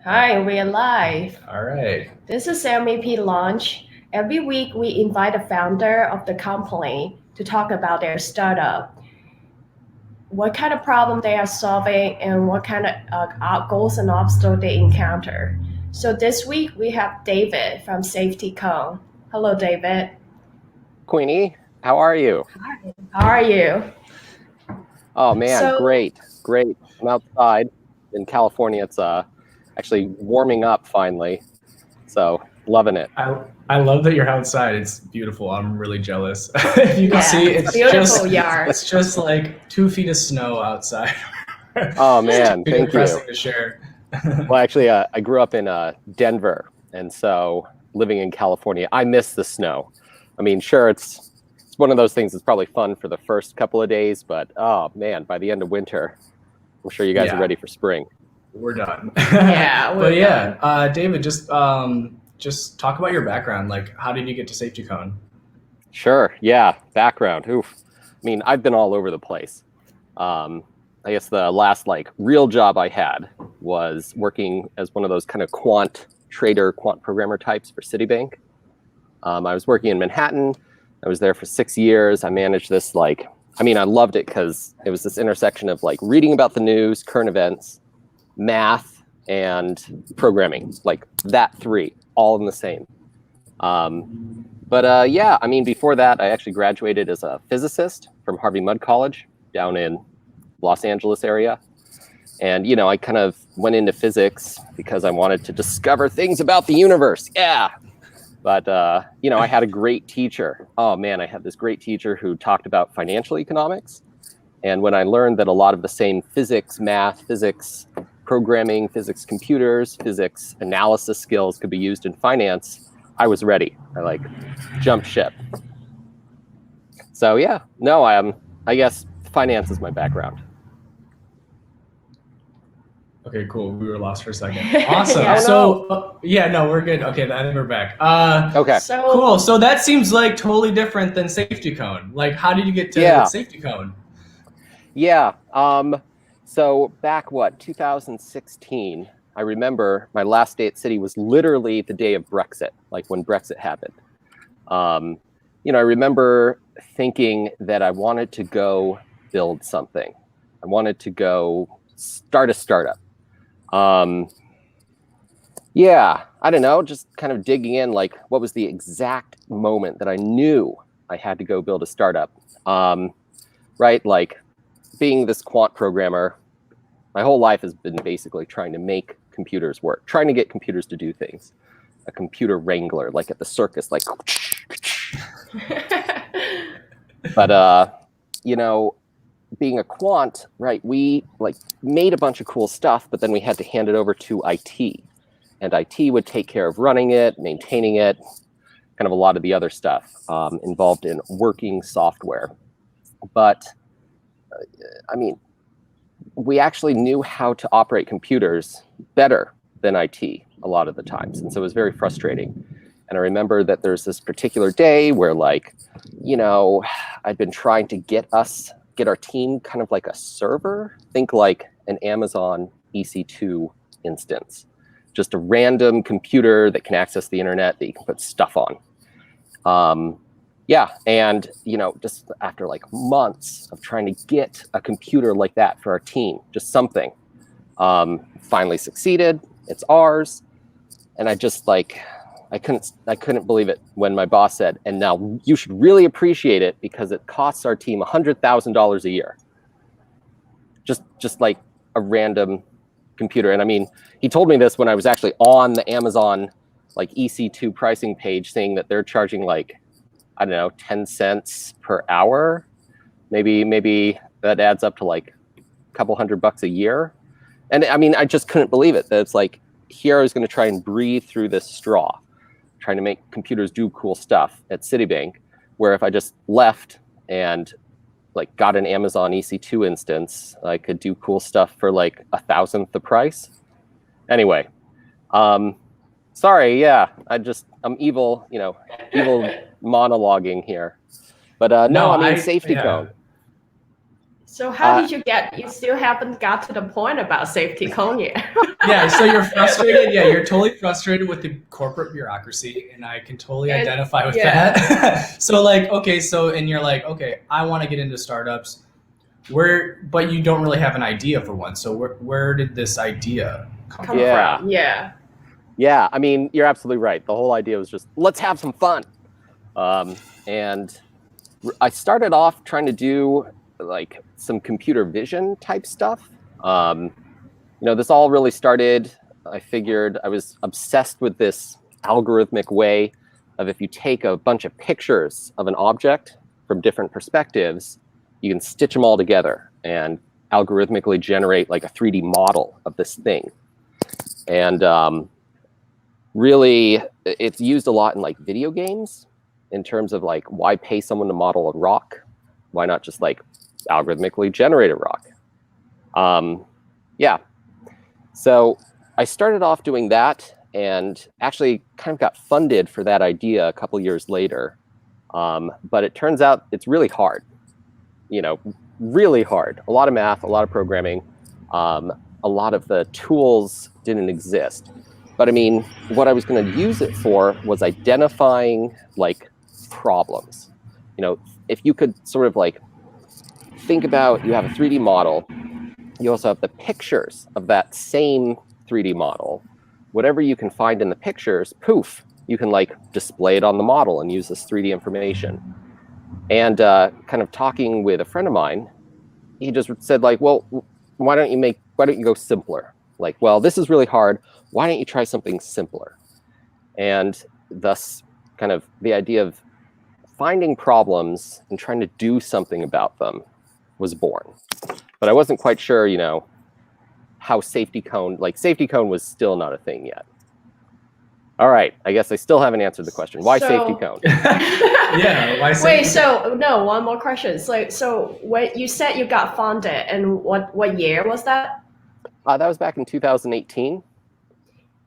Hi, we're live. All right. This is MEP Launch. Every week, we invite a founder of the company to talk about their startup, what kind of problem they are solving, and what kind of goals and obstacles they encounter. So this week, we have David from safetycone. Hello, David. Queenie, how are you? Hi. How are you? Oh man, So, great. I'm outside in California. It's actually warming up finally, so loving it. I love that you're outside. It's beautiful. I'm really jealous. If you can yeah, see, it's a beautiful yard. it's just like 2 feet of snow outside. Oh It's man, too thank you. depressing to share. Well, actually, I grew up in Denver, and so living in California, I miss the snow. I mean, sure, it's one of those things that's probably fun for the first couple of days, but oh man, by the end of winter, I'm sure you guys are Yeah. ready for spring. We're done. Yeah, we're But yeah, done. David, just talk about your background. Like, how did you get to safetycone? Sure, yeah, background. Oof. I mean, I've been all over the place. I guess the last like real job I had was working as one of those kind of quant trader, quant programmer types for Citibank. I was working in Manhattan. I was there for 6 years. I managed this I loved it because it was this intersection of like reading about the news, current events, math, and programming, like that three, all in the same. Yeah, I mean, before that, I actually graduated as a physicist from Harvey Mudd College down in Los Angeles area. And, I kind of went into physics because I wanted to discover things about the universe. Yeah. But, I had a great teacher. Oh, man, I had this great teacher who talked about financial economics. And when I learned that a lot of the same physics, math, physics, programming, physics, computers, physics, analysis skills could be used in finance, I was ready. I jumped ship. So yeah, no, I guess finance is my background. Okay, cool. We were lost for a second. Awesome. Yeah. So yeah, no, we're good. Okay, I think we're back. Okay. So, Cool. So that seems like totally different than safetycone. Like, how did you get to Yeah. safetycone? Yeah. So back 2016, I remember my last day at City was literally the day of Brexit, like when Brexit happened. I remember thinking that I wanted to go build something. I wanted to go start a startup. Yeah, I don't know, just kind of digging in, like what was the exact moment that I knew I had to go build a startup. Right, like being this quant programmer, my whole life has been basically trying to make computers work, trying to get computers to do things. A computer wrangler, like at the circus, like. But being a quant, right, we like made a bunch of cool stuff, but then we had to hand it over to IT. And IT would take care of running it, maintaining it, kind of a lot of the other stuff involved in working software. But we actually knew how to operate computers better than IT a lot of the times. And so it was very frustrating. And I remember that there's this particular day where I'd been trying to get our team kind of like a server, think like an Amazon EC2 instance, just a random computer that can access the internet that you can put stuff on. Yeah, and just after like months of trying to get a computer like that for our team, just something, finally succeeded. It's ours, and I just I couldn't believe it when my boss said, "And now you should really appreciate it because it costs our team $100,000 a year." Just like a random computer, and I mean, he told me this when I was actually on the Amazon like EC2 pricing page, saying that they're charging like, I don't know, 10 cents per hour. Maybe that adds up to like a couple $100 a year. And I mean, I just couldn't believe it. That it's like, here I was going to try and breathe through this straw, trying to make computers do cool stuff at Citibank, where if I just left and like got an Amazon EC2 instance, I could do cool stuff for like 1,000th the price. Anyway, sorry, yeah, I'm evil, evil monologuing here. But no, I mean, safetycone. So how did you still haven't got to the point about safety cone yet? Yeah, so you're frustrated. Yeah, you're totally frustrated with the corporate bureaucracy, and I can totally identify with that. So like, okay, and you're like, okay, I want to get into startups. But you don't really have an idea for one. So where did this idea come from? Yeah. Yeah, I mean, you're absolutely right. The whole idea was just, let's have some fun. And I started off trying to do like some computer vision type stuff. This all really started, I figured I was obsessed with this algorithmic way of if you take a bunch of pictures of an object from different perspectives, you can stitch them all together and algorithmically generate like a 3D model of this thing. And really, it's used a lot in like video games in terms of like, why pay someone to model a rock? Why not just like algorithmically generate a rock? Yeah. So I started off doing that and actually kind of got funded for that idea a couple years later. But it turns out it's really hard, really hard. A lot of math, a lot of programming, a lot of the tools didn't exist. But I mean, what I was going to use it for was identifying like problems. If you could sort of like think about, you have a 3D model, you also have the pictures of that same 3D model. Whatever you can find in the pictures, poof, you can like display it on the model and use this 3D information. And kind of talking with a friend of mine, he just said like, well, why don't you go simpler? Like, well, this is really hard. Why don't you try something simpler? And thus kind of the idea of finding problems and trying to do something about them was born. But I wasn't quite sure, how safety cone was still not a thing yet. All right, I guess I still haven't answered the question. Why safety cone? Yeah, why safety cone? One more question. So when you said you got funded, and what year was that? That was back in 2018.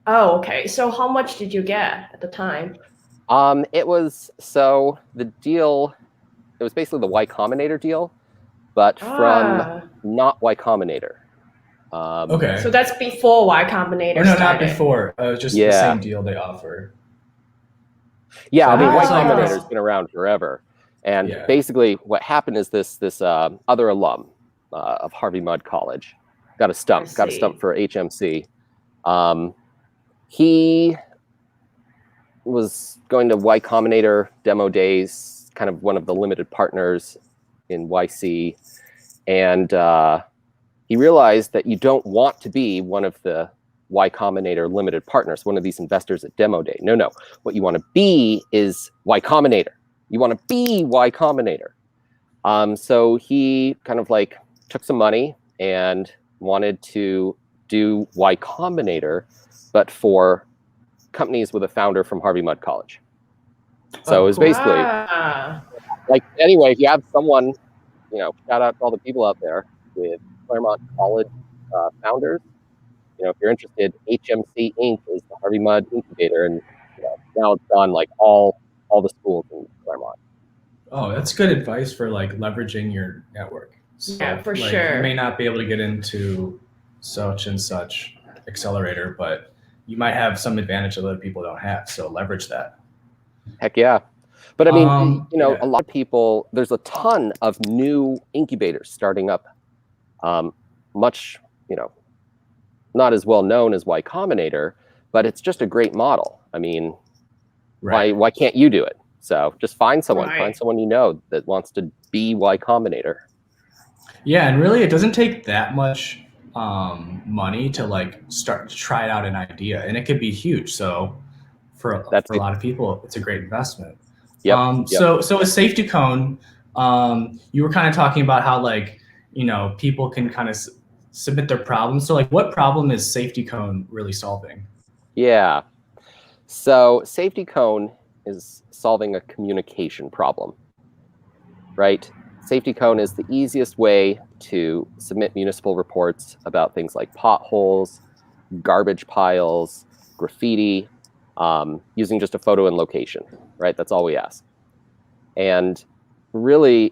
Oh, okay. So how much did you get at the time? It was the deal. It was basically the Y Combinator deal, but from not Y Combinator. Okay. So that's before Y Combinator. No, not before. Just the same deal they offer. Yeah, so I mean, Y Combinator's been around forever, and basically what happened is this other alum of Harvey Mudd College got a stump for HMC. He was going to Y Combinator demo days, kind of one of the limited partners in YC, and he realized that you don't want to be one of the Y Combinator limited partners, one of these investors at demo day. No. What you want to be is Y Combinator. You want to be Y Combinator. So he kind of like took some money and wanted to do Y Combinator, but for companies with a founder from Harvey Mudd College. So it was basically like, anyway, if you have someone, shout out to all the people out there with Claremont College founders. If you're interested, HMC Inc. is the Harvey Mudd incubator, and now it's on like all the schools in Claremont. Oh, that's good advice for like leveraging your network. So, yeah, for sure. You may not be able to get into such and such accelerator, but you might have some advantage that other people don't have. So leverage that. Heck yeah. But I mean, a lot of people, there's a ton of new incubators starting up, much, not as well known as Y Combinator, but it's just a great model. I mean, why can't you do it? So just find someone that wants to be Y Combinator. Yeah, and really it doesn't take that much money to like start to try out an idea, and it could be huge. So for a lot of people, it's a great investment. Yep. So a safety cone, you were kind of talking about how like, people can kind of submit their problems. So like, what problem is safety cone really solving? Yeah. So safety cone is solving a communication problem, right? Safety cone is the easiest way to submit municipal reports about things like potholes, garbage piles, graffiti, using just a photo and location, right? That's all we ask. And really,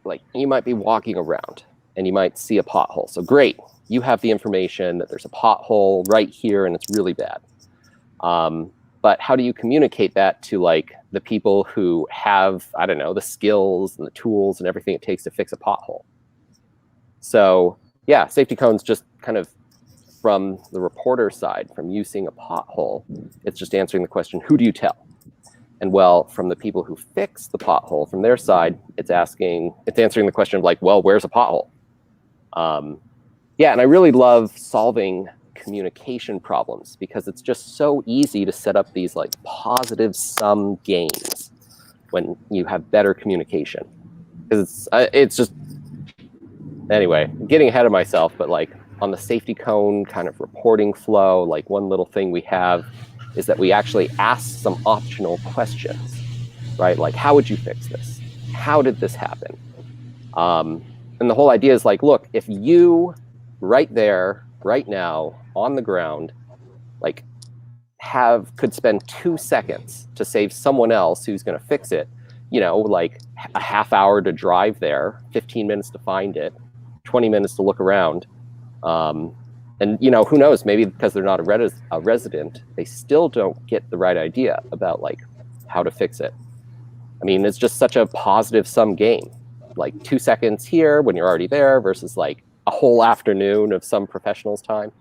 like, you might be walking around and you might see a pothole. So great, you have the information that there's a pothole right here and it's really bad. But how do you communicate that to like the people who have, I don't know, the skills and the tools and everything it takes to fix a pothole? So yeah, safetycone's just kind of from the reporter side, from you seeing a pothole, it's just answering the question, who do you tell? And well, from the people who fix the pothole, from their side, it's answering the question of like, well, where's a pothole? Yeah, and I really love solving communication problems because it's just so easy to set up these like positive sum games when you have better communication. Because it's just, anyway, getting ahead of myself, but like on the safetycone kind of reporting flow, like one little thing we have is that we actually ask some optional questions, right? Like, how would you fix this? How did this happen? And the whole idea is like, look, if you right there, right now, on the ground, like could spend 2 seconds to save someone else who's going to fix it, you know, like a half hour to drive there, 15 minutes to find it, 20 minutes to look around. And, you know, who knows, maybe because they're not a resident, they still don't get the right idea about like how to fix it. I mean, it's just such a positive sum game, like 2 seconds here when you're already there versus like a whole afternoon of some professional's time.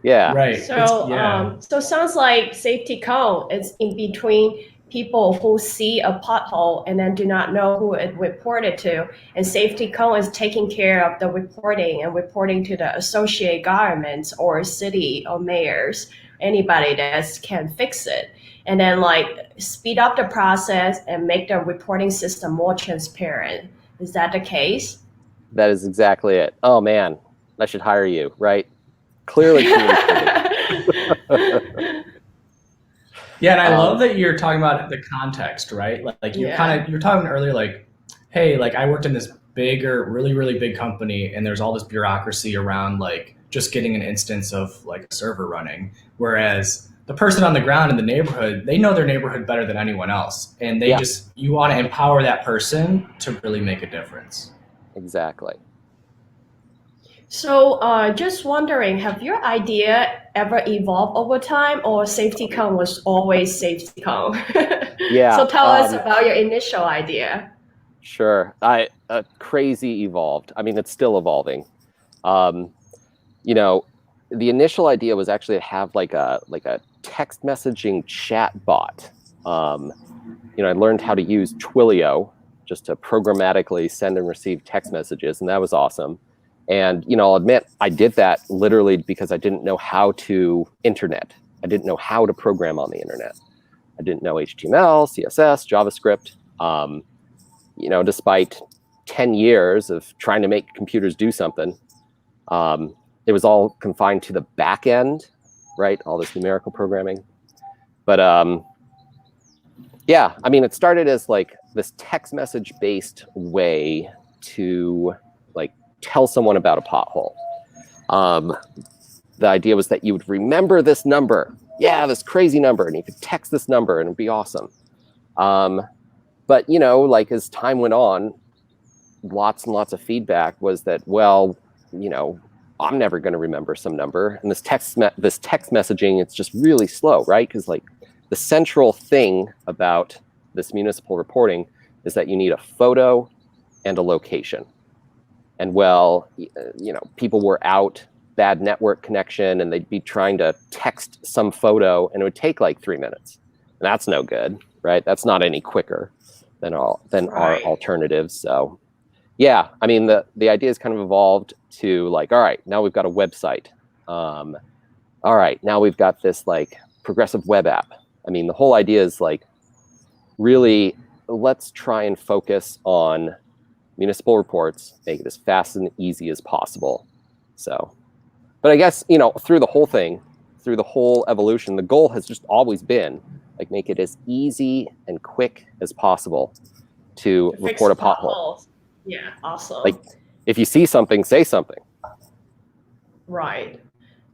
Yeah. Right. So, so sounds like safetycone is in between people who see a pothole and then do not know who it reported to, and safetycone is taking care of the reporting and reporting to the associate governments or city or mayors, anybody that can fix it, and then like speed up the process and make the reporting system more transparent. Is that the case? That is exactly it. Oh man, I should hire you, right? Clearly communicating. Yeah, and I love that you're talking about the context, right? Like you're you're talking earlier, like, hey, like I worked in this bigger, really, really big company, and there's all this bureaucracy around like just getting an instance of like a server running. Whereas the person on the ground in the neighborhood, they know their neighborhood better than anyone else. And they you want to empower that person to really make a difference. Exactly. So just wondering, have your idea ever evolved over time, or safetycone was always safetycone? Yeah. So tell us about your initial idea. Sure. Crazy evolved. I mean, it's still evolving. You know, the initial idea was actually to have like a text messaging chat bot. You know, I learned how to use Twilio just to programmatically send and receive text messages, and that was awesome. And, you know, I'll admit I did that literally because I didn't know how to internet. I didn't know how to program on the internet. I didn't know HTML, CSS, JavaScript. You know, despite 10 years of trying to make computers do something, it was all confined to the back end, right? All this numerical programming. But yeah, I mean, it started as like this text message based way to like tell someone about a pothole. The idea was that you would remember this number. Yeah, this crazy number, and you could text this number and it would be awesome. But, you know, like as time went on, lots and lots of feedback was that, well, you know, I'm never going to remember some number. And this text messaging, it's just really slow, right? Because like the central thing about this municipal reporting is that you need a photo and a location. And well, you know, people were out, bad network connection, and they'd be trying to text some photo and it would take like 3 minutes. And that's no good, right? That's not any quicker than our alternatives. So yeah, I mean, the idea has kind of evolved to like, all right, now we've got a website. All right, now we've got this like progressive web app. I mean, the whole idea is like, really, let's try and focus on municipal reports, make it as fast and easy as possible. So, but I guess, you know, through the whole thing, through the whole evolution, the goal has just always been like, make it as easy and quick as possible to report a pothole. Yeah, awesome. Like, if you see something, say something. Right.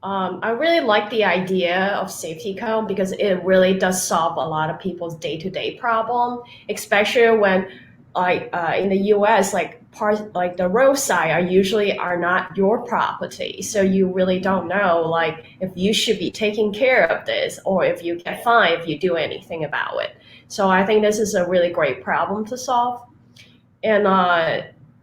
I really like the idea of safetycone because it really does solve a lot of people's day-to-day problem, especially when in the US, like parts like the roadside are not your property, so you really don't know like if you should be taking care of this or if you get fined if you do anything about it. So I think this is a really great problem to solve. And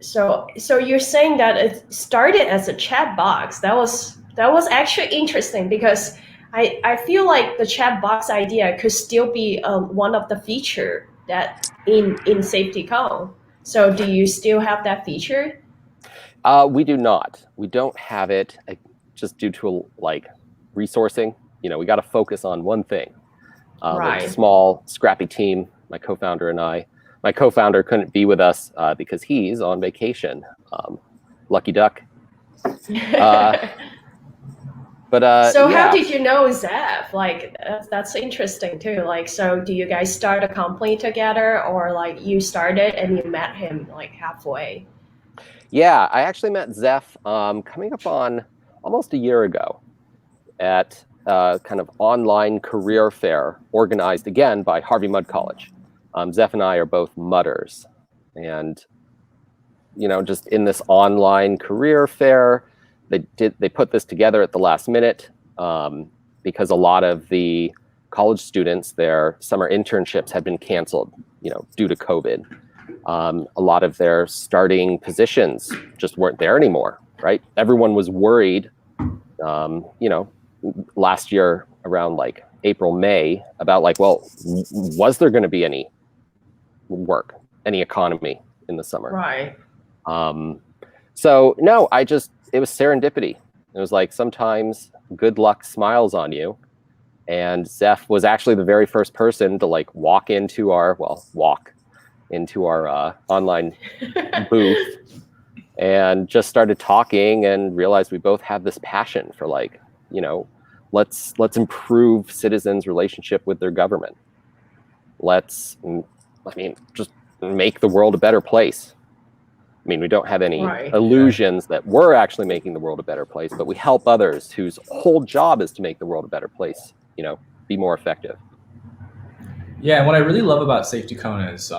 so you're saying that it started as a chat box. That was actually interesting because I feel like the chat box idea could still be one of the feature that in safetycone. So do you still have that feature? We do not. We don't have it just due to like resourcing. We got to focus on one thing. We're a Right. small, scrappy team, my co-founder and I. My co-founder couldn't be with us because he's on vacation. Lucky duck. But So yeah. how did you know Zeph? Like that's interesting too. Like, so do you guys start a company together, or like you started and you met him like halfway? Yeah, I actually met Zeph coming up on almost a year ago at kind of online career fair organized again by Harvey Mudd College. Zeph and I are both Mudders, and just in this online career fair, they put this together at the last minute because a lot of the college students, their summer internships had been canceled, due to COVID. A lot of their starting positions just weren't there anymore, right? Everyone was worried, last year around like April, May about like, well, was there going to be any work, any economy in the summer? Right. So no, it was serendipity. It was like sometimes good luck smiles on you. And Zeph was actually the very first person to like walk into our online booth and just started talking and realized we both have this passion for like, let's improve citizens' relationship with their government. Just make the world a better place. We don't have any illusions that we're actually making the world a better place, but we help others whose whole job is to make the world a better place, be more effective. Yeah, and what I really love about safetycone is,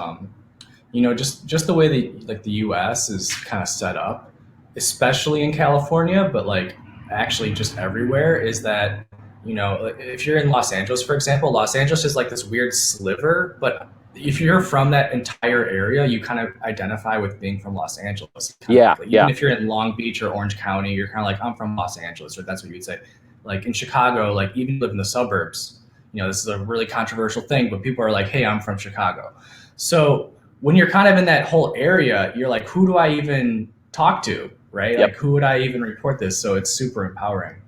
just the way the U.S. is kind of set up, especially in California, but like actually just everywhere, is that if you're in Los Angeles, for example, Los Angeles is like this weird sliver, but if you're from that entire area, you kind of identify with being from Los Angeles. Even if you're in Long Beach or Orange County, you're kind of like, I'm from Los Angeles, or that's what you'd say. Like in Chicago, like even live in the suburbs, this is a really controversial thing, but people are like, hey, I'm from Chicago. So when you're kind of in that whole area, you're like, who do I even talk to, right? Yep. Like, who would I even report this? So it's super empowering.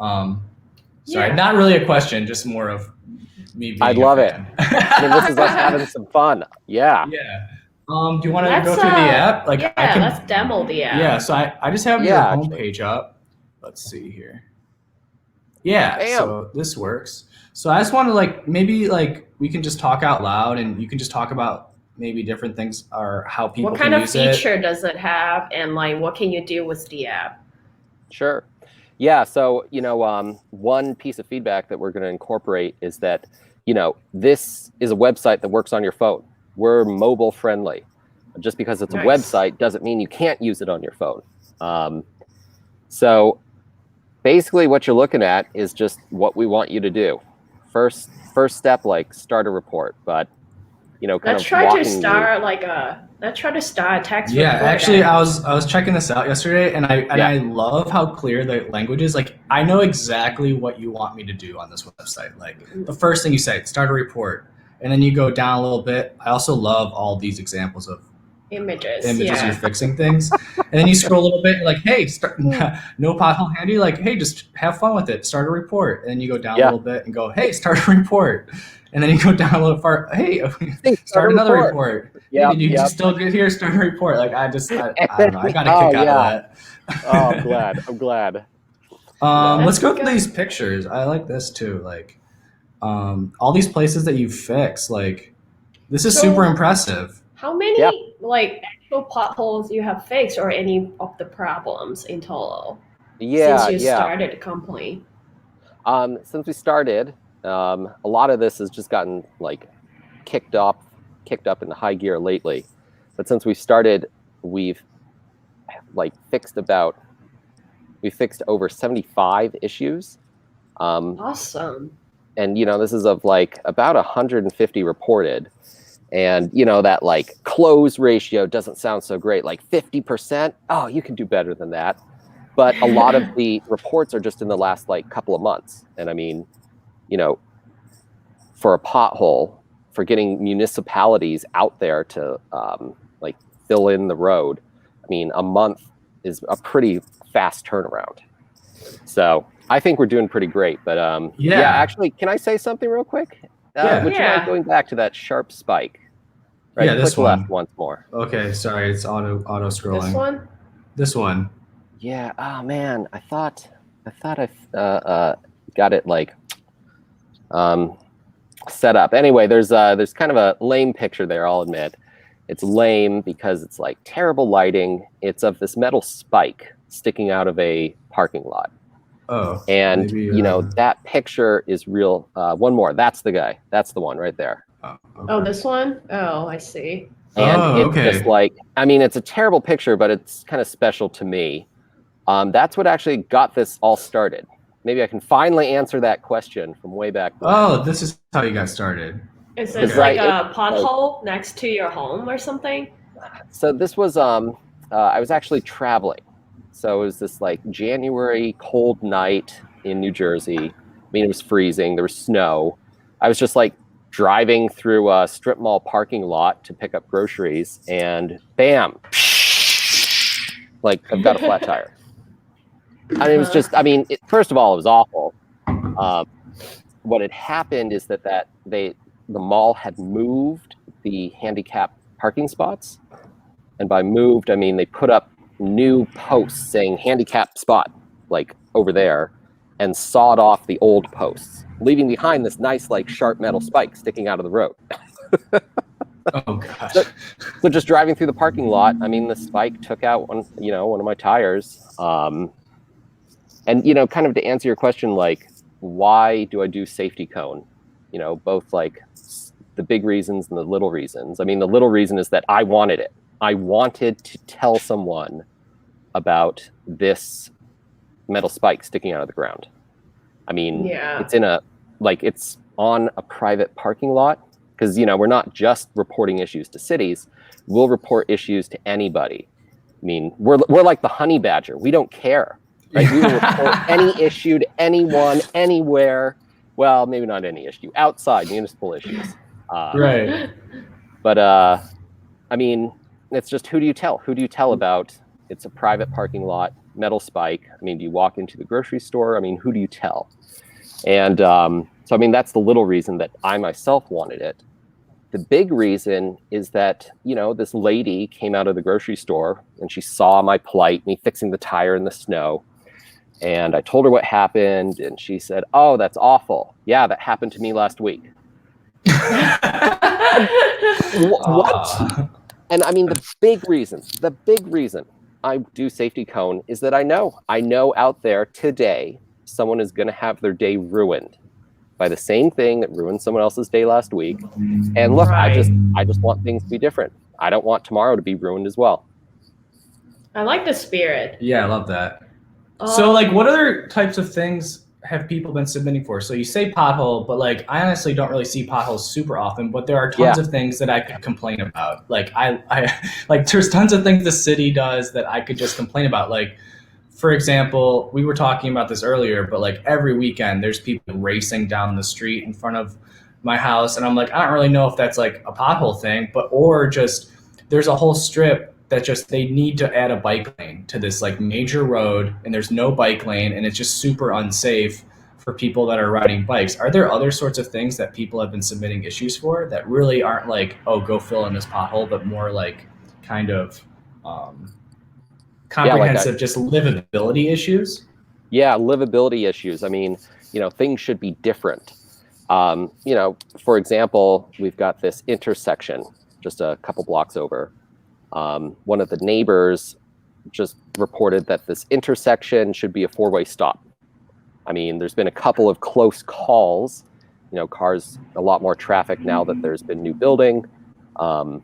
Sorry, not really a question, just more of me being I'd love it. This is us having some fun. Yeah. Yeah. Do you want to go through the app? Like, let's demo the app. Yeah, so I just have your homepage up. Let's see here. Yeah, Bam. So this works. So I just want to maybe we can just talk out loud and you can just talk about maybe different things or how people can use it. What kind of feature does it have, and what can you do with the app? Sure. Yeah, so one piece of feedback that we're going to incorporate is that this is a website that works on your phone. We're mobile friendly. Just because it's a website doesn't mean you can't use it on your phone. So basically what you're looking at is just what we want you to do. First step, start a report, but let's try to start a text report. Yeah, actually, I was checking this out yesterday, and I love how clear the language is. Like, I know exactly what you want me to do on this website. Like, the first thing you say, start a report, and then you go down a little bit. I also love all these examples of images. You're fixing things, and then you scroll a little bit, like, hey, no pothole handy. Like, hey, just have fun with it. Start a report, and then you go down a little bit and go, hey, start a report. And then you go down a little far. Hey, start another report. Yeah, hey, did you still get here? Start a report. Like I don't know. I got a kick out of that. Oh, I'm glad. Let's go through these pictures. I like this too. Like, all these places that you fix. Like, this is super impressive. How many actual potholes you have fixed, or any of the problems in total? Yeah, since you started the company. Since we started. A lot of this has just gotten kicked up into high gear lately. But since we started, we fixed over 75 issues. Awesome. And, this is of about 150 reported. And, that close ratio doesn't sound so great. 50%, oh, you can do better than that. But a lot of the reports are just in the last couple of months. And I mean, for a pothole, for getting municipalities out there to fill in the road, I mean, a month is a pretty fast turnaround. So I think we're doing pretty great. But actually, can I say something real quick? Would you mind going back to that sharp spike? Right, yeah, this click one. left once more. Okay, sorry, it's auto scrolling. This one? This one. Yeah. Oh man, I thought I got it set up. Anyway, there's kind of a lame picture there. I'll admit, it's lame because it's terrible lighting. It's of this metal spike sticking out of a parking lot. Oh. And maybe, that picture is real. One more. That's the guy. That's the one right there. Oh, okay. Oh, this one? Oh, I see. And it's just I mean, it's a terrible picture, but it's kind of special to me. That's what actually got this all started. Maybe I can finally answer that question from way back when. Oh, this is how you got started. Is this a pothole next to your home or something? So this was, I was actually traveling. So it was this January cold night in New Jersey. I mean, it was freezing. There was snow. I was just driving through a strip mall parking lot to pick up groceries, and bam, I've got a flat tire. I mean, it was just, first of all, it was awful. What had happened is that the mall had moved the handicap parking spots. And by moved, I mean, they put up new posts saying handicap spot, over there, and sawed off the old posts, leaving behind this nice, sharp metal spike sticking out of the road. Oh gosh. So just driving through the parking lot, I mean, the spike took out one of my tires. And, kind of to answer your question, why do I do safety cone? Both the big reasons and the little reasons. I mean, the little reason is that I wanted it. I wanted to tell someone about this metal spike sticking out of the ground. I mean, it's in it's on a private parking lot, because, we're not just reporting issues to cities. We'll report issues to anybody. I mean, we're like the honey badger. We don't care. Right? We will report any issue to anyone, anywhere. Well, maybe not any issue, outside municipal issues. Right. But, I mean, it's just, who do you tell? Who do you tell about it's a private parking lot, metal spike? I mean, do you walk into the grocery store? I mean, who do you tell? And so, I mean, that's the little reason that I myself wanted it. The big reason is that, this lady came out of the grocery store and she saw my plight, me fixing the tire in the snow. And I told her what happened, and she said, "Oh, that's awful. Yeah, that happened to me last week." What? And I mean, the big reason I do safety cone is that I know out there today, someone is going to have their day ruined by the same thing that ruined someone else's day last week. And look, I just want things to be different. I don't want tomorrow to be ruined as well. I like the spirit. Yeah, I love that. So what other types of things have people been submitting for? So you say pothole, but I honestly don't really see potholes super often, but there are tons of things that I could complain about. I there's tons of things the city does that I could just complain about. For example, we were talking about this earlier, but every weekend there's people racing down the street in front of my house. And I'm I don't really know if that's a pothole thing, or just there's a whole strip that just they need to add a bike lane to this major road, and there's no bike lane, and it's just super unsafe for people that are riding bikes. Are there other sorts of things that people have been submitting issues for that really aren't oh, go fill in this pothole, but more kind of comprehensive, just livability issues? Yeah, livability issues. I mean, things should be different. For example, we've got this intersection just a couple blocks over. One of the neighbors just reported that this intersection should be a four-way stop. I mean, there's been a couple of close calls, cars, a lot more traffic now that there's been new building. A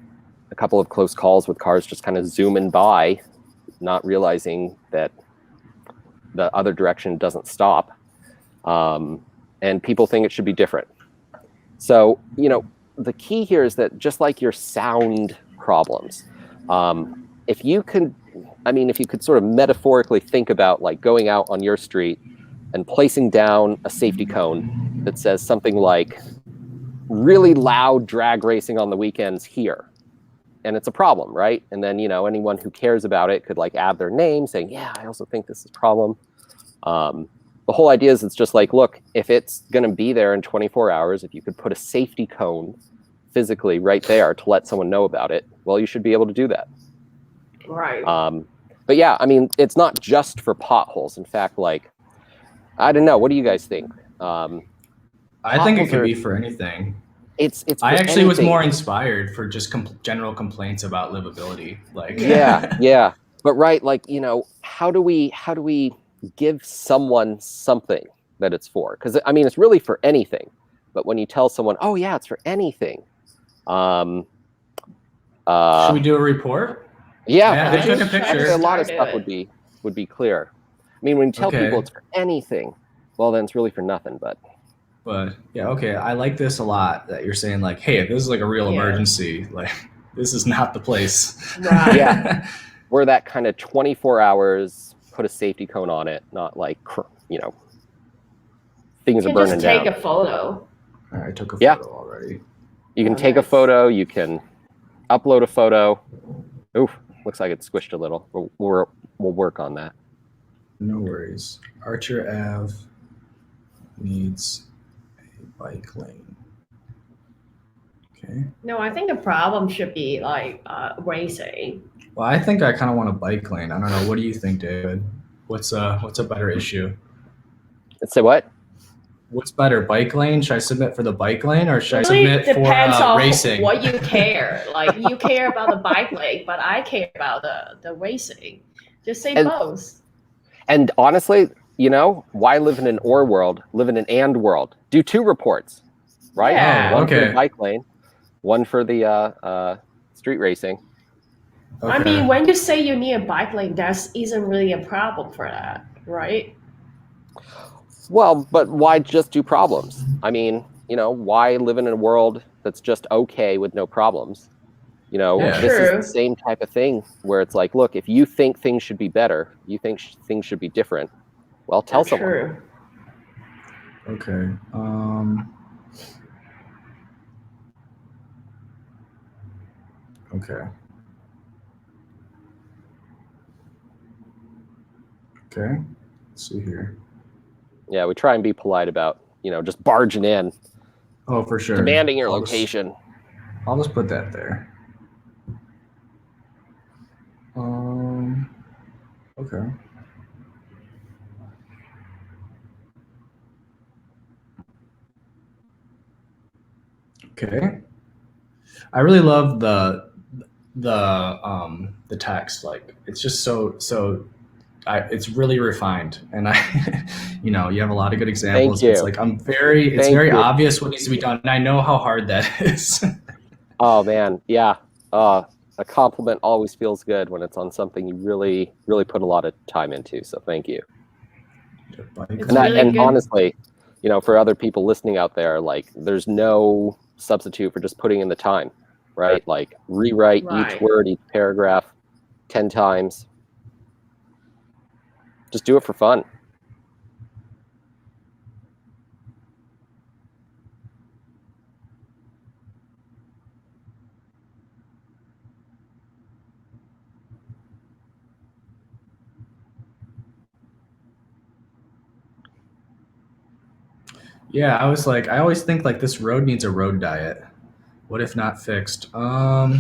couple of close calls with cars just kind of zooming by, not realizing that the other direction doesn't stop. And people think it should be different. So, the key here is that just like your sound problems, if you could sort of metaphorically think about like going out on your street and placing down a safety cone that says something like really loud drag racing on the weekends here, and it's a problem, right? And then, anyone who cares about it could like add their name saying, yeah, I also think this is a problem. The whole idea is it's just like, look, if it's going to be there in 24 hours, if you could put a safety cone physically right there to let someone know about it, well, you should be able to do that. Right. But yeah, I mean, it's not just for potholes. In fact, like, I don't know. What do you guys think? I think it could be for anything. It's. I actually was more inspired for just general complaints about livability. Like. Yeah. But right, like, how do we give someone something that it's for? Because I mean, it's really for anything. But when you tell someone, oh yeah, it's for anything. Should we do a report? Yeah, I took a picture. A lot of stuff would be clear. I mean, when you tell people it's for anything, well, then it's really for nothing. But yeah, okay. I like this a lot that you're saying like, hey, if this is like a real emergency, like this is not the place. Right. Yeah. We're that kind of 24 hours, put a safety cone on it, not like, things are burning down. Just take a photo. I took a photo already. You can take a photo. You can upload a photo. Oof, looks like it's squished a little. We'll work on that. No worries. Archer Ave needs a bike lane. Okay. No, I think the problem should be like racing. Well, I think I kind of want a bike lane. I don't know. What do you think, David? What's a better issue? Say what? What's better, bike lane? Should I submit for the bike lane or should really I submit depends for on racing? What you care. Like you care about the bike lane, but I care about the racing. Just say both. And honestly, why live in an or world? Live in an and world. Do 2 reports, right? Yeah. One for the bike lane, one for the street racing. Okay. I mean, when you say you need a bike lane, that isn't really a problem for that, right? Well, but why just do problems? I mean, why live in a world that's just okay with no problems? This is the same type of thing where it's like, look, if you think things should be better, you think things should be different, well, tell someone. True. Okay. Okay. Okay. Let's see here. Yeah, we try and be polite about, just barging in. Oh, for sure. Demanding your location. I'll just put that there. Okay. Okay. I really love the text. Like it's just it's really refined, and you have a lot of good examples. Thank you. It's like it's very obvious what needs to be done, and I know how hard that is. Oh man, yeah. A compliment always feels good when it's on something you really, really put a lot of time into. So thank you. And honestly, for other people listening out there, like there's no substitute for just putting in the time, right? Like rewrite each word, each paragraph 10 times. Just do it for fun. Yeah, I always think like this road needs a road diet. What if not fixed? What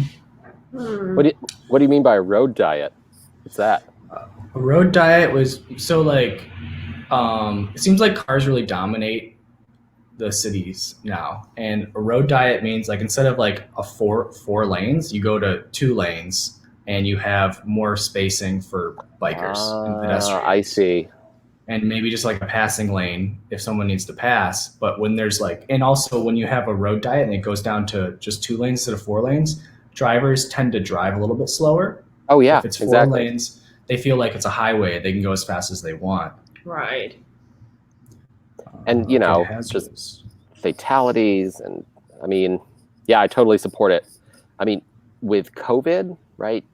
do you mean by a road diet? What's that? A road diet was so like, it seems like cars really dominate the cities now, and a road diet means like instead of like a four lanes, you go to 2 lanes, and you have more spacing for bikers and pedestrians. I see. And maybe just like a passing lane if someone needs to pass. But when there's like, and also when you have a road diet and it goes down to just 2 lanes instead of 4 lanes, drivers tend to drive a little bit slower. Oh yeah, If it's 4 exactly. lanes, they feel like it's a highway. They can go as fast as they want. Right. And you know, just fatalities, and I mean, yeah, I totally support it. I mean, with COVID, right?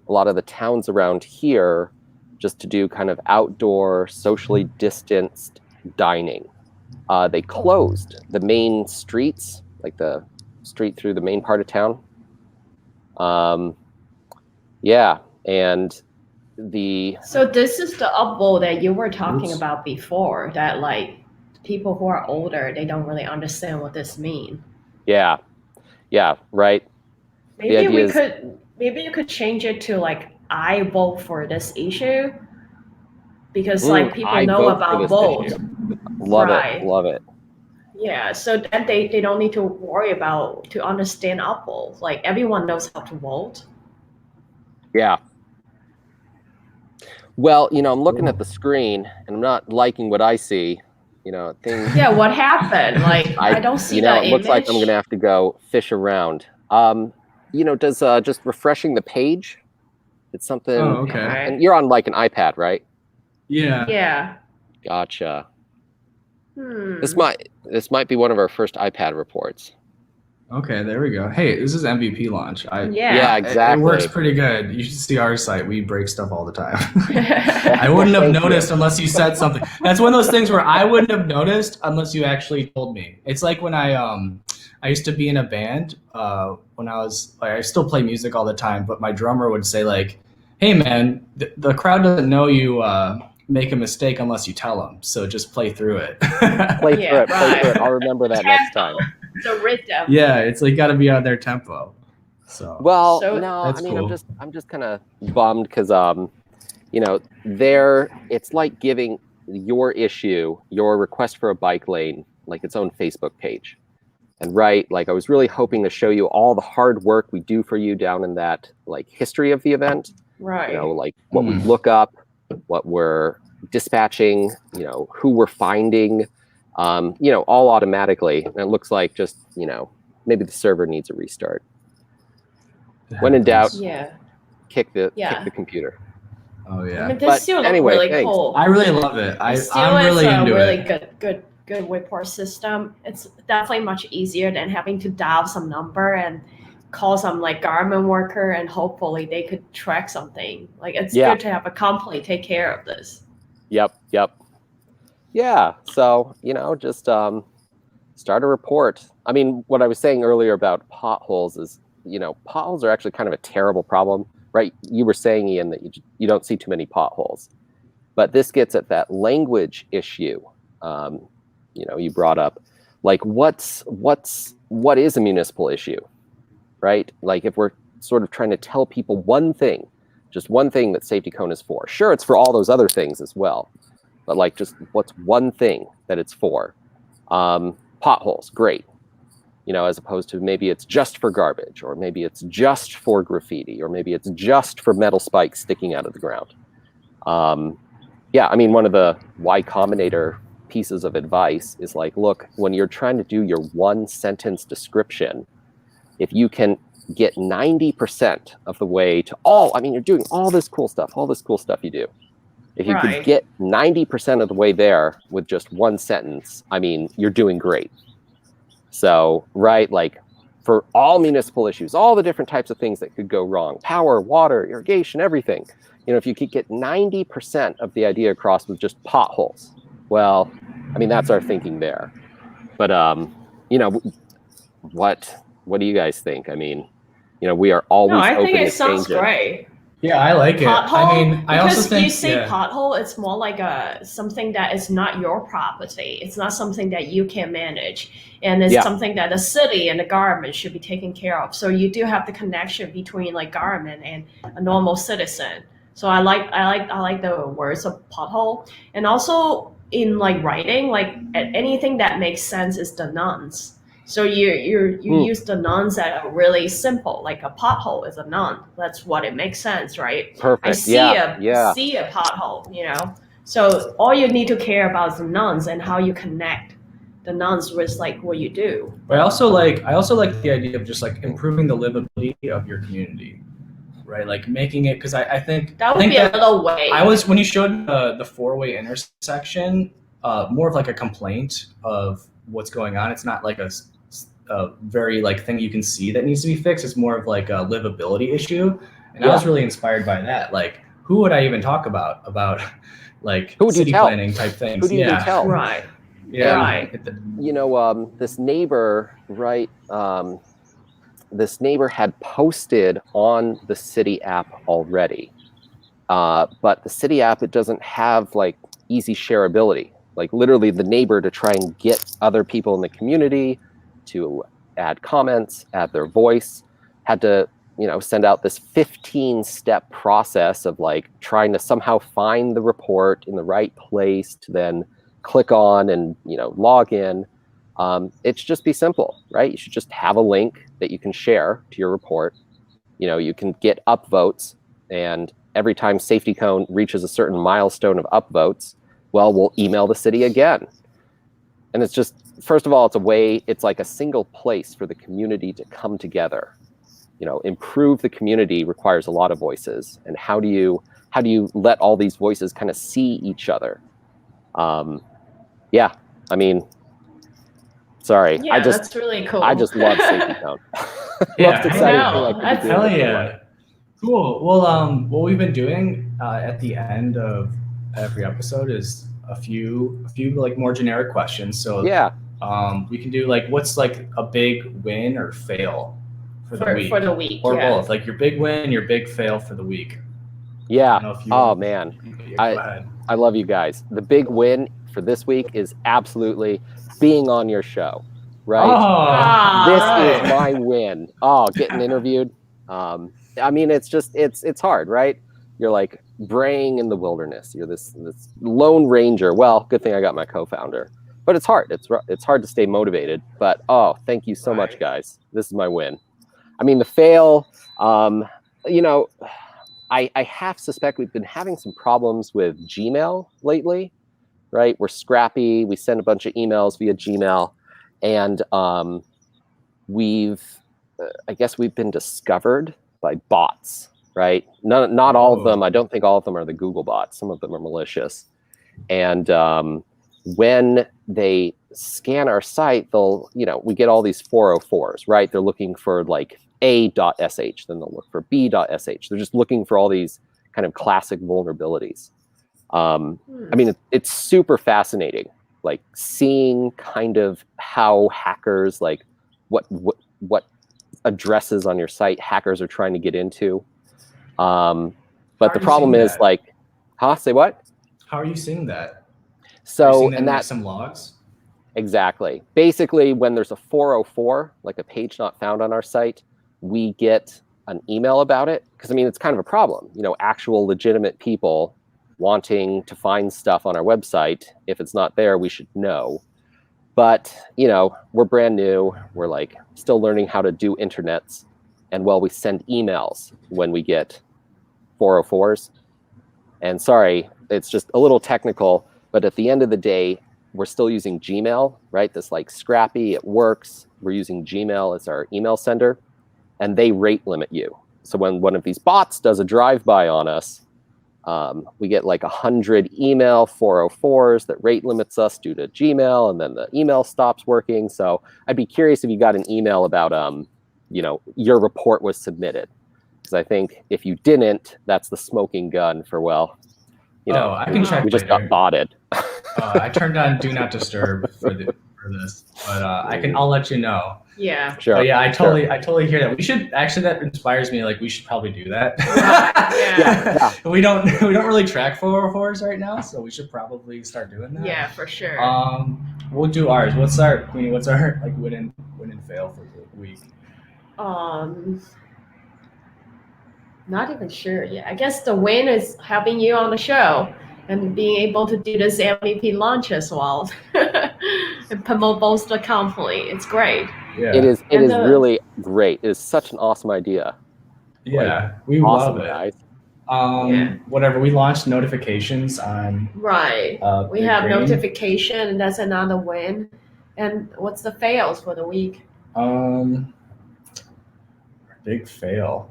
A lot of the towns around here, just to do kind of outdoor, socially distanced dining, they closed the main streets, like the street through the main part of town. Yeah, and So this is the upvote that you were talking about before, that like people who are older, they don't really understand what this means. Yeah, right. Maybe maybe you could change it to like I vote for this issue, because like people know about vote. Love it. Yeah, so then they don't need to worry about to understand upvote. Like everyone knows how to vote. Yeah. Well, you know, I'm looking at the screen and I'm not liking what I see. You know, things. Yeah, what happened? Like I don't see that image. It looks like I'm gonna have to go fish around. You know, does just refreshing the page? It's something. Oh, okay. And you're on like an iPad, right? Yeah. Yeah. Gotcha. This might be one of our first iPad reports. Okay, there we go. Hey, this is MVP launch. Yeah, exactly. It works pretty good. You should see our site. We break stuff all the time. I wouldn't have noticed unless you said something. That's one of those things where I wouldn't have noticed unless you actually told me. It's like when I used to be in a band when I was like, I still play music all the time, but my drummer would say like, "Hey man, the crowd doesn't know you make a mistake unless you tell them. So just play through it." Play through it. I'll remember that next time. The rhythm. Yeah, it's like got to be on their tempo. So no, I mean, cool. I'm just kind of bummed because you know, it's like giving your issue, your request for a bike lane, like its own Facebook page. And right, like I was really hoping to show you all the hard work we do for you down in that like history of the event. Right. You know, like what we look up, what we're dispatching, you know, who we're finding. You know, all automatically. And it looks like just, you know, maybe the server needs a restart. When in doubt, kick the computer. Oh yeah. I mean, this still looks really cool. I really love it. I'm really into it. Really good report system. It's definitely much easier than having to dial some number and call some like government worker and hopefully they could track something. Like it's good to have a company take care of this. Yep. Yeah, so, you know, just start a report. I mean, what I was saying earlier about potholes is, you know, potholes are actually kind of a terrible problem, right? You were saying, Ian, that you don't see too many potholes. But this gets at that language issue, you know, you brought up. Like, what is a municipal issue, right? Like, if we're sort of trying to tell people one thing, just one thing that safetycone is for. Sure, it's for all those other things as well. But like, just what's one thing that it's for? Potholes, great. You know, as opposed to maybe it's just for garbage, or maybe it's just for graffiti, or maybe it's just for metal spikes sticking out of the ground. Yeah, I mean, one of the Y Combinator pieces of advice is like, look, when you're trying to do your one sentence description, if you can get 90% of the way to you're doing all this cool stuff you do. If you could get 90% of the way there with just one sentence, I mean, you're doing great. So, right, like for all municipal issues, all the different types of things that could go wrong, power, water, irrigation, everything, you know, if you could get 90% of the idea across with just potholes, well, I mean, that's our thinking there. But, you know, what do you guys think? I mean, you know, we are always open to changing. I think it sounds great. Yeah, I like it. Pothole, I mean, I also think you say pothole, it's more like something that is not your property. It's not something that you can manage, and it's something that the city and the government should be taking care of. So you do have the connection between like government and a normal citizen. So I like the words of pothole, and also in like writing, like anything that makes sense is the nouns. So you use the nouns that are really simple, like a pothole is a noun. That's what it makes sense, right? Perfect. I see a pothole, you know. So all you need to care about is the nouns and how you connect the non-risk like what you do. But I also like the idea of just like improving the livability of your community, right? Like making it, because I think that would be a little way. I was, when you showed the four-way intersection, more of like a complaint of what's going on. It's not like a very like thing you can see that needs to be fixed. It's more of like a livability issue. And I was really inspired by that. Like, who would I even talk about like city planning type things? Who do you tell? Right. Yeah. Right. You know, this neighbor, right? This neighbor had posted on the city app already, but the city app, it doesn't have like easy shareability. Like literally, the neighbor, to try and get other people in the community to add comments, add their voice, had to, you know, send out this 15-step process of like trying to somehow find the report in the right place to then click on and, you know, log in. It should just be simple, right? You should just have a link that you can share to your report. You know, you can get upvotes, and every time safetycone reaches a certain milestone of upvotes, well, we'll email the city again. And it's just, first of all, it's a way, it's like a single place for the community to come together. You know, improve the community requires a lot of voices. And how do you let all these voices kind of see each other? Yeah, I mean, sorry. Yeah, that's really cool. I just love safetycone. Yeah, most exciting thing I could be doing. Hell yeah. Cool. Well, what we've been doing at the end of every episode is a few like more generic questions. So yeah, we can do like, what's like a big win or fail for the week? For the week, or both, like your big win and your big fail for the week. Yeah. Oh man, I love you guys. The big win for this week is absolutely being on your show, right? This is my win. Oh, getting interviewed. I mean, it's just, it's hard, right? You're like braying in the wilderness. You're this lone ranger. Well, good thing I got my co-founder, but it's hard. It's hard to stay motivated, but oh, thank you so much, guys. This is my win. I mean, the fail, you know, I half suspect we've been having some problems with Gmail lately, right? We're scrappy. We send a bunch of emails via Gmail, and I guess we've been discovered by bots, right? Not all of them. I don't think all of them are the Google bots. Some of them are malicious. And when they scan our site, they'll, you know, we get all these 404s, right? They're looking for like a.sh, then they'll look for b.sh. They're just looking for all these kind of classic vulnerabilities. I mean, it's super fascinating, like seeing kind of how hackers, like what addresses on your site hackers are trying to get into. But the problem is like, say what? How are you seeing that? So, and that's some logs. Exactly. Basically, when there's a 404, like a page not found on our site, we get an email about it. Because I mean, it's kind of a problem. You know, actual legitimate people wanting to find stuff on our website. If it's not there, we should know. But, you know, we're brand new. We're like still learning how to do internets. And well, we send emails when we get 404s. And sorry, it's just a little technical, but at the end of the day, we're still using Gmail, right? This like scrappy, it works. We're using Gmail as our email sender, and they rate limit you. So when one of these bots does a drive-by on us, we get like 100 email 404s that rate limits us due to Gmail, and then the email stops working. So I'd be curious if you got an email about, you know, your report was submitted. Because I think if you didn't, that's the smoking gun for, well, you know, I can check. We just got botted. I turned on Do Not Disturb for this, but I'll let you know. Yeah. Sure. But yeah, I totally hear that. We should actually, that inspires me. Like, we should probably do that. Yeah. We don't really track 404s right now, so we should probably start doing that. Yeah, for sure. We'll do ours. What's our like win and fail for the week? Not even sure yet. I guess the win is having you on the show and being able to do this MVP launch as well and promote both the company. It's great. Yeah. It is really great. It is such an awesome idea. Yeah, we love it. Guys. Whatever, we launched notifications on we have notification, and that's another win. And what's the fails for the week? Big fail.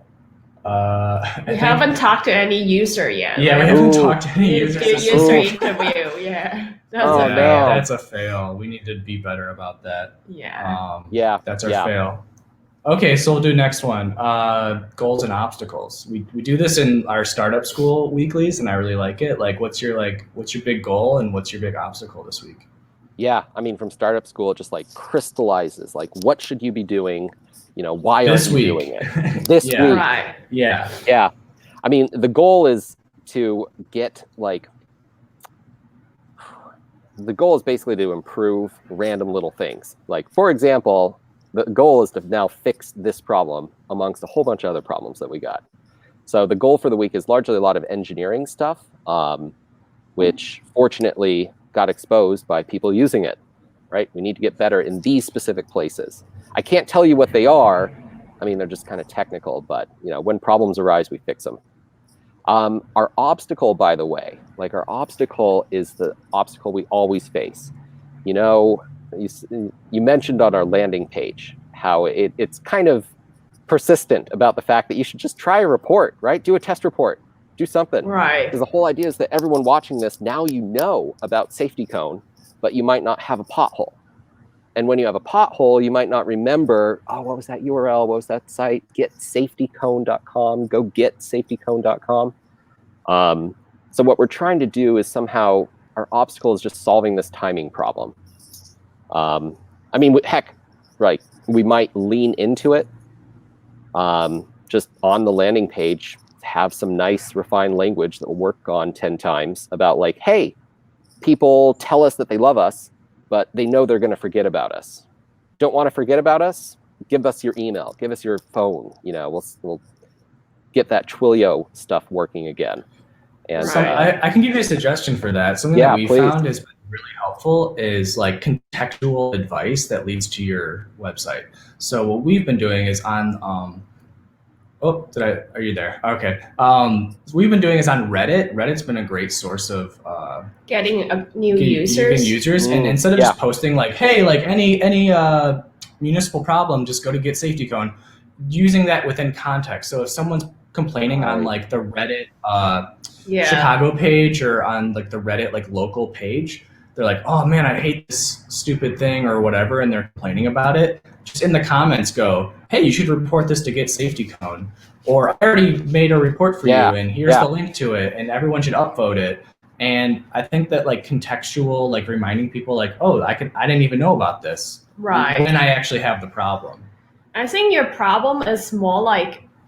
We haven't talked to any user yet. Yeah, we haven't talked to any users. Do user interview. Yeah. That's a fail. We need to be better about that. Yeah. That's our fail. Okay, so we'll do next one. Goals and obstacles. We do this in our startup school weeklies, and I really like it. Like, what's your big goal and what's your big obstacle this week? Yeah, I mean, from startup school, it just like crystallizes. Like, what should you be doing? Why aren't you doing it this week? Right. Yeah. I mean, the goal is to get the goal is basically to improve random little things. Like, for example, the goal is to now fix this problem amongst a whole bunch of other problems that we got. So the goal for the week is largely a lot of engineering stuff, which fortunately got exposed by people using it, right? We need to get better in these specific places. I can't tell you what they are. I mean, they're just kind of technical, but when problems arise, we fix them. Our obstacle, by the way, our obstacle is the obstacle we always face. You mentioned on our landing page how it's kind of persistent about the fact that you should just try a report, right? Do a test report, do something. Right. Because the whole idea is that everyone watching this, now you know about safetycone, but you might not have a pothole. And when you have a pothole, you might not remember, what was that URL? What was that site? Getsafetycone.com. Go get safetycone.com. So what we're trying to do is somehow our obstacle is just solving this timing problem. I mean, heck, right, we might lean into it. Just on the landing page, have some nice refined language that will work on 10 times about hey, people tell us that they love us, but they know they're going to forget about us. Don't want to forget about us? Give us your email. Give us your phone. We'll get that Twilio stuff working again. And so I can give you a suggestion for that. Something that we found has been really helpful is contextual advice that leads to your website. So what we've been doing is on are you there? Okay. We've been doing is on Reddit. Reddit's been a great source of getting new users. And instead of just posting hey, any municipal problem, just go to Get Safetycone, using that within context. So if someone's complaining on the Reddit Chicago page or on the Reddit local page, they're like, oh man, I hate this stupid thing or whatever, and they're complaining about it, just in the comments go, hey, you should report this to Get Safetycone, or I already made a report for you and here's the link to it, and everyone should upvote it. And I think that contextual, reminding people I didn't even know about this. Right. When I actually have the problem. I think your problem is more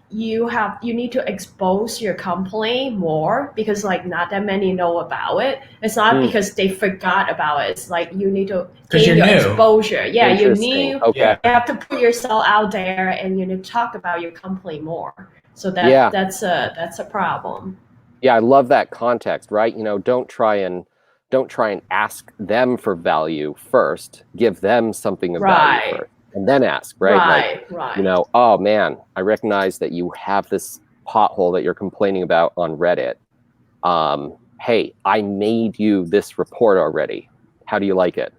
you need to expose your company more, because not that many know about it. It's not because they forgot about it. It's you need to gain your exposure. Yeah, you need you have to put yourself out there, and you need to talk about your company more. So that's a problem. Yeah, I love that context, right? Don't try and ask them for value first. Give them something of value first. And then ask, right? Right. Oh man, I recognize that you have this pothole that you're complaining about on Reddit. Hey, I made you this report already. How do you like it?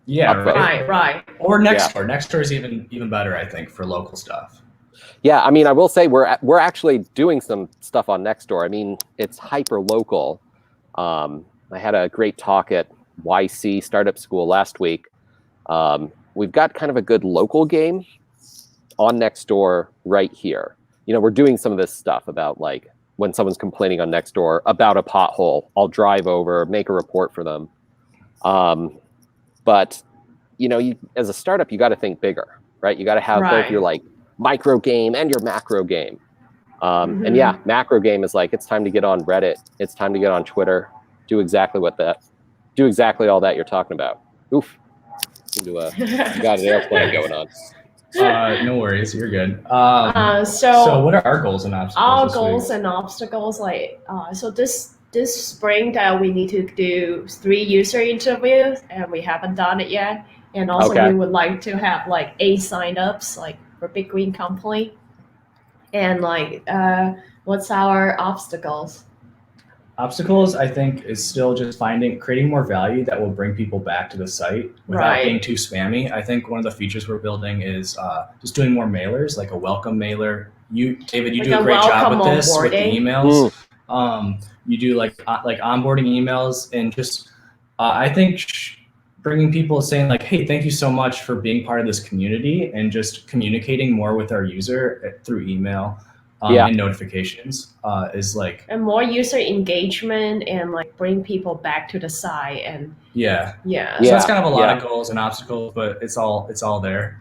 Yeah, right. Or Nextdoor. Yeah. Nextdoor is even better, I think, for local stuff. Yeah, I mean, I will say we're actually doing some stuff on Nextdoor. I mean, it's hyper local. I had a great talk at YC Startup School last week. We've got kind of a good local game on Nextdoor right here. We're doing some of this stuff about when someone's complaining on Nextdoor about a pothole, I'll drive over, make a report for them. But you as a startup, you got to think bigger, right? You got to have both your micro game and your macro game. And yeah, macro game is it's time to get on Reddit. It's time to get on Twitter. Do exactly all that you're talking about. Oof. You got an airplane going on. No worries, you're good. So what are our goals and obstacles? Our goals and obstacles, so this spring that we need to do 3 user interviews, and we haven't done it yet. And also we would like to have 8 signups for Big Green Company. And what's our obstacles? Obstacles, I think, is still just creating more value that will bring people back to the site without being too spammy. I think one of the features we're building is just doing more mailers, like a welcome mailer. David, you do a great job with this with the emails. You do like onboarding emails, and just I think bringing people saying like, hey, thank you so much for being part of this community, and just communicating more with our user through email. And notifications is like, and more user engagement and like bring people back to the site. And so that's kind of a lot of goals and obstacles, but it's all there.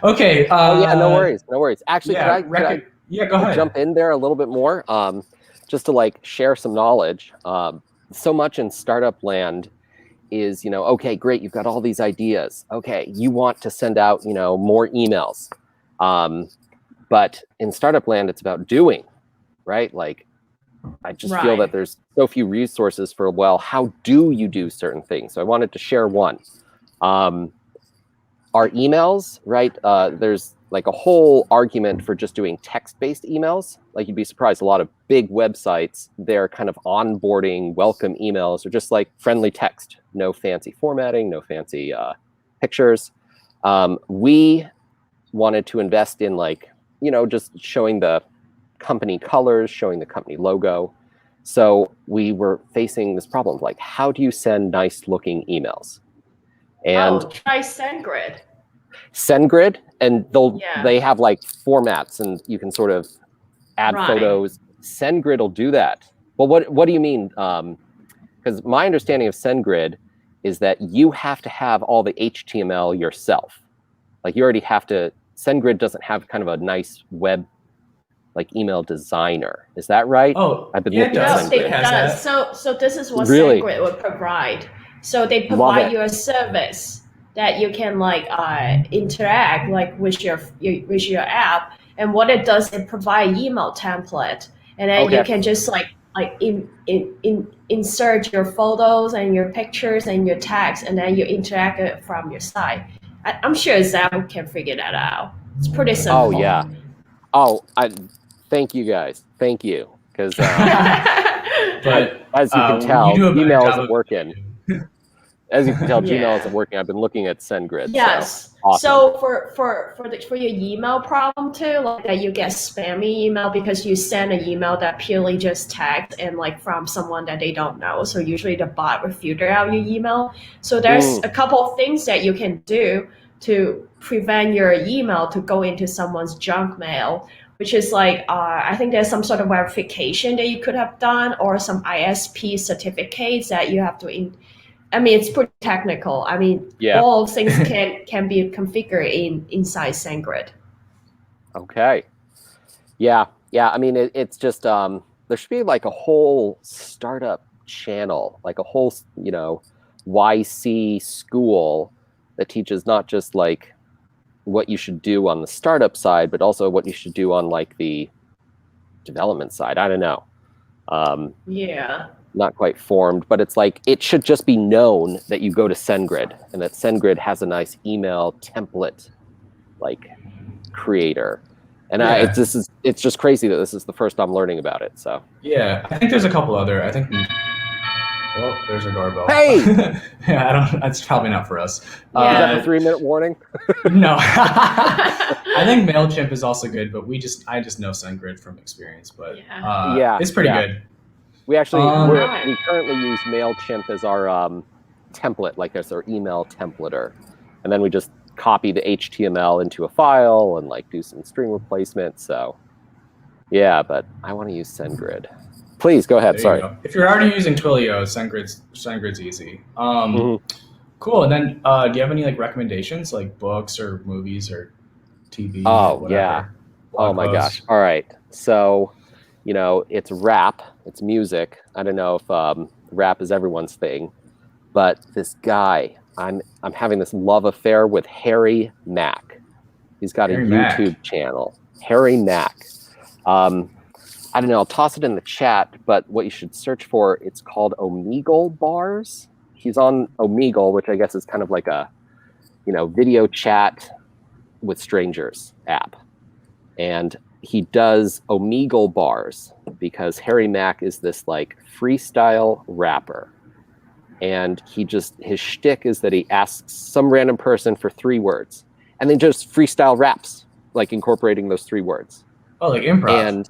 Okay. No worries. Actually, could I go ahead. Jump in there a little bit more, just to like share some knowledge. So much in startup land is, okay, great, you've got all these ideas. Okay, you want to send out, more emails. But in startup land, it's about doing, right? Like, I just feel that there's so few resources for, well, how do you do certain things? So I wanted to share one. Our emails, right? There's like a whole argument for just doing text-based emails. Like, you'd be surprised, a lot of big websites, their kind of onboarding welcome emails are just like friendly text, no fancy formatting, no fancy pictures. We wanted to invest in like, just showing the company colors, showing the company logo. So we were facing this problem, like, how do you send nice looking emails? And try SendGrid. SendGrid, and they have like formats, and you can sort of add photos. SendGrid will do that. Well, what do you mean? Because my understanding of SendGrid is that you have to have all the HTML yourself. Like, you already have to. SendGrid doesn't have kind of a nice web, like, email designer. Is that right? Oh, I've been looking at SendGrid. It does. So this is what SendGrid would provide. So they provide you a service that you can like interact like with your app, and what it does, it provide email template, and then you can just insert your photos and your pictures and your text, and then you interact it from your site. I'm sure Zap can figure that out. It's pretty simple. Oh yeah. Thank you guys. Thank you, because but as you can tell, email isn't working. As you can tell, Yeah. Gmail isn't working. I've been looking at SendGrid. Yes. So, awesome. So for your email problem too, like that you get spammy email because you send an email that purely just text and like from someone that they don't know. So usually the bot will filter out your email. So there's a couple of things that you can do to prevent your email to go into someone's junk mail, which is like, I think there's some sort of verification that you could have done, or some ISP certificates that you have to I mean, it's pretty technical. I mean, all things can be configured inside SendGrid. Okay. Yeah. I mean, it's just there should be like a whole startup channel, like a whole YC school that teaches not just like what you should do on the startup side, but also what you should do on like the development side. I don't know. Not quite formed, but it's like, it should just be known that you go to SendGrid, and that SendGrid has a nice email template like creator. And it's just crazy that this is the first I'm learning about it. So I think there's a couple other. I think. Oh, there's a doorbell. Hey. That's probably not for us. Is that the 3-minute warning? No. I think MailChimp is also good, but I just know SendGrid from experience. But it's pretty good. We actually we currently use MailChimp as our template, like as our email templater, and then we just copy the HTML into a file and like do some string replacement. So but I want to use SendGrid. Please go ahead. Sorry. If you're already using Twilio, SendGrid's easy. Cool. And then do you have any like recommendations, like books or movies or TV? Whatever? Oh my gosh. All right. So it's rap, it's music. I don't know if rap is everyone's thing, but this guy, I'm having this love affair with Harry Mack. He's got a YouTube channel, Harry Mack. I don't know, I'll toss it in the chat, but what you should search for, it's called Omegle Bars. He's on Omegle, which I guess is kind of like a, video chat with strangers app. And he does Omegle bars because Harry Mack is this like freestyle rapper. And his shtick is that he asks some random person for 3 words and then just freestyle raps, like incorporating those 3 words. Oh, like improv. And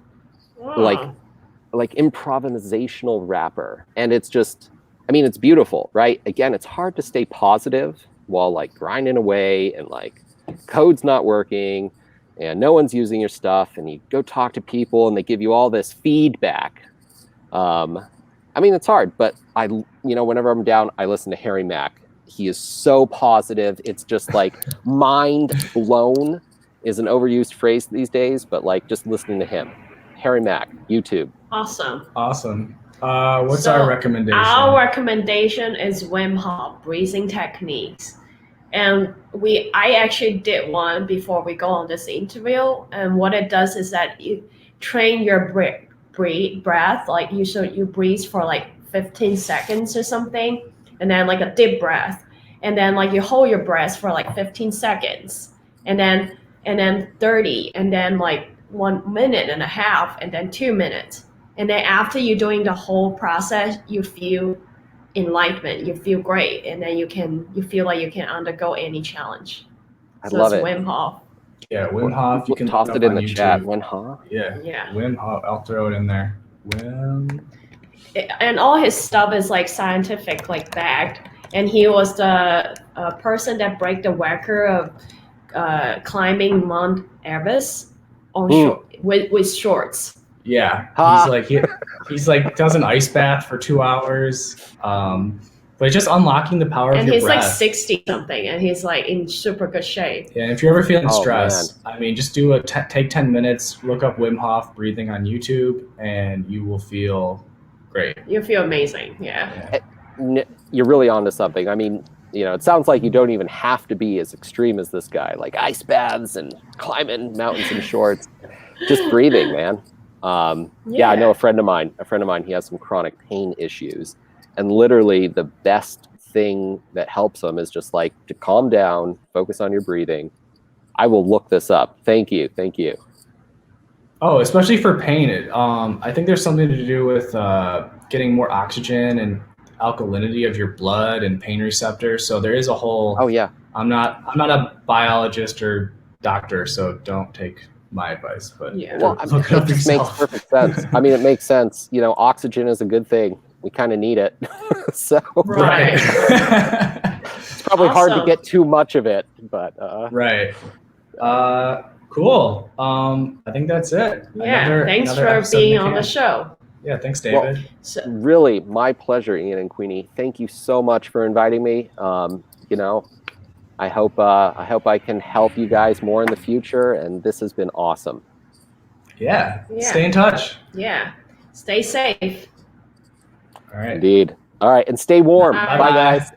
like improvisational rapper. And it's just, I mean, it's beautiful, right? Again, it's hard to stay positive while like grinding away and like code's not working and no one's using your stuff, and you go talk to people and they give you all this feedback. I mean, it's hard, but whenever I'm down, I listen to Harry Mack. He is so positive. It's just like mind blown is an overused phrase these days, but like just listening to him. Harry Mack, YouTube. Awesome. What's our recommendation? Our recommendation is Wim Hof breathing techniques. And I actually did one before we go on this interview. And what it does is that you train your breath, like you breathe for like 15 seconds or something, and then like a deep breath, and then like you hold your breath for like 15 seconds, and then 30, and then like 1 minute and a half, and then 2 minutes, and then after you're doing the whole process, you feel enlightenment, you feel great, and then you feel like you can undergo any challenge. I love it. Wim Hof. Yeah, Wim Hof. You can toss it in the chat. Wim Hof. Yeah. Wim Hof. I'll throw it in there. And all his stuff is like scientific, like backed. And he was the person that break the record of climbing Mount Everest on with shorts. Yeah, he's like does an ice bath for 2 hours. But it's just unlocking the power of your breath. And he's like 60 something, and he's like in super good shape. Yeah, and if you're ever feeling stressed, I mean, just take 10 minutes, look up Wim Hof breathing on YouTube, and you will feel great. You feel amazing, yeah. You're really onto something. I mean, it sounds like you don't even have to be as extreme as this guy, like ice baths and climbing mountains in shorts. Just breathing, man. I know a friend of mine, he has some chronic pain issues. And literally the best thing that helps them is just like to calm down, focus on your breathing. I will look this up. Thank you. Oh, especially for pain. I think there's something to do with getting more oxygen and alkalinity of your blood and pain receptors. So there is a whole. Oh yeah. I'm not a biologist or doctor, so don't take my advice. But well, it just makes perfect sense. I mean, it makes sense. Oxygen is a good thing. We kind of need it. So right. It's probably hard to get too much of it, but right. Cool. I think that's it. Yeah. Thanks for being on the show. Yeah. Thanks, David. Well, really, my pleasure, Ian and Queenie. Thank you so much for inviting me. I hope I can help you guys more in the future, and this has been awesome. Yeah. Stay in touch. Yeah. Stay safe. All right. Indeed. All right, and stay warm. Bye guys.